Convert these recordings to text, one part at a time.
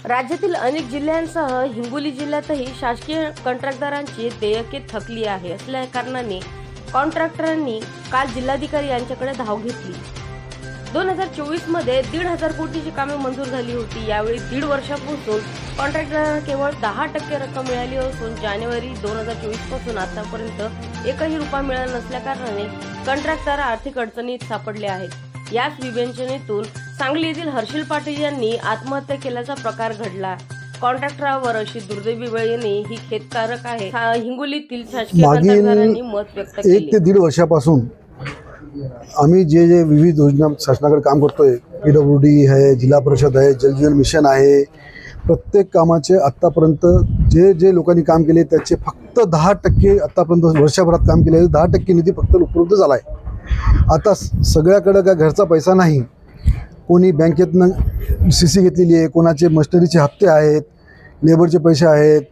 राज्यातील अनेक जिल्ह्यांसह हिंगोली जिल्ह्यातही शासकीय कंत्राटदारांची देयके थकली आहे असल्या कारणाने कॉन्ट्रॅक्टरांनी काल जिल्हाधिकारी यांच्याकडे धाव घेतली। 2024 मध्ये 1,500 कोटीची कामे मंजूर झाली होती। यावेळी 1.5 वर्षापासून कॉन्ट्रॅक्टरांना केवळ 10% रक्कम मिळाली असून जानेवारी 2024 पासून आतापर्यंत एकही रुपया मिळाला नसल्या कारणाने कंत्राटदार आर्थिक अडचणीत सापडले आहेत। याच विवेचनेतून सांगली येथील हर्षिल पाटील यांनी आत्महत्या केल्याचा प्रकार घडला। कॉन्ट्रॅक्टरावर अशी दुर्दैवी वेळ येणे ही खेदकारक आहे। हिंगोलीतील शासकीय कंत्राटदारांनी मत व्यक्त केले। 1 ते 1.5 वर्षापासून आम्ही जे विविध योजना शासनाकडे काम करतोय, PWD आहे, जिल्हा परिषद आहे, जल जीवन मिशन आहे, प्रत्येक कामाचे आत्तापर्यंत जे लोकांनी काम केले त्याचे फक्त 10% आत्तापर्यंत वर्षभरात काम केले 10% निधी फक्त उपलब्ध झाला आहे। आता सगळ्याकडे काय घरचा पैसा नाही, कोणी बँकेतनं CC घेतलेली आहे, कोणाचे मशिनरीचे हप्ते आहेत, लेबरचे पैसे आहेत,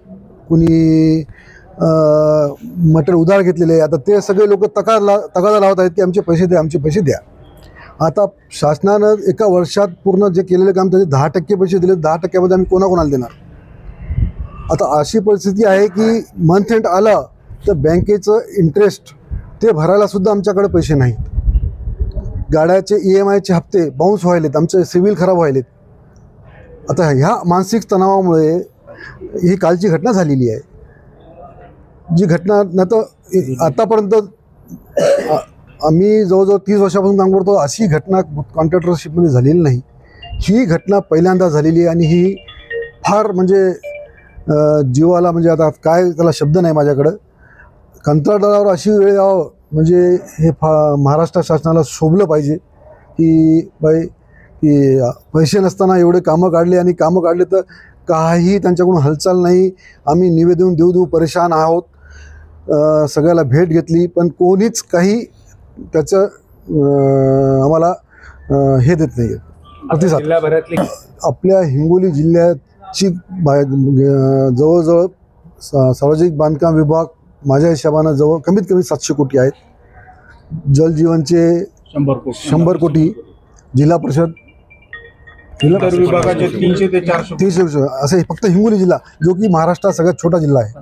कोणी मटेरियल उधार घेतलेले आहे। आता ते सगळे लोक तगादा लावत आहेत की आमचे पैसे द्या, आमचे पैसे द्या। आता शासनानं एका वर्षात पूर्ण जे केलेले काम त्याचे 10% पैसे दिले, 10%मध्ये आम्ही कोणाकोणाला देणार। आता अशी परिस्थिती आहे की मंथ एंड आला तर बँकेचं इंटरेस्ट ते भरायला सुद्धा आमच्याकडे पैसे नाहीत। गाड्याचे EMIचे हप्ते बाउन्स व्हायलेत, आमचे सिव्हिल खराब व्हायलेत। आता ह्या मानसिक तणावामुळे ही कालची घटना झालेली आहे। जी घटना न तर आतापर्यंत आम्ही जवळजवळ 30 वर्षापासून काम करतो, अशी घटना कॉन्ट्रॅक्टरशिपमध्ये झालेली नाही। ही घटना पहिल्यांदा झालेली आहे आणि ही फार म्हणजे जीवाला म्हणजे आता काय त्याला शब्द नाही माझ्याकडं। कंत्राटदारावर अशी वेळ यावं म्हणजे हे महाराष्ट्र शासनाला शोभलं पाहिजे की बाई की पैसे नसताना एवढे कामं काढले आणि कामं काढले तर काही त्यांच्याकडून हालचाल नाही। आम्ही निवेदन देऊ परेशान आहोत, सगळ्याला भेट घेतली पण कोणीच काही त्याचं आम्हाला हे देत नाही प्रतिसाद। जिल्हाभरातली आपल्या हिंगोली जिल्ह्याची जवळजवळ सार्वजनिक बांधकाम विभाग माझ्या हिशोबानं जवळ कमीत कमी 700 कोटी आहेत। जल जीवनचे 100 कोटी, जिल्हा परिषद विभागाचे 300 ते 400 असे फक्त हिंगोली जिल्हा जो की महाराष्ट्रात सगळ्यात छोटा जिल्हा आहे।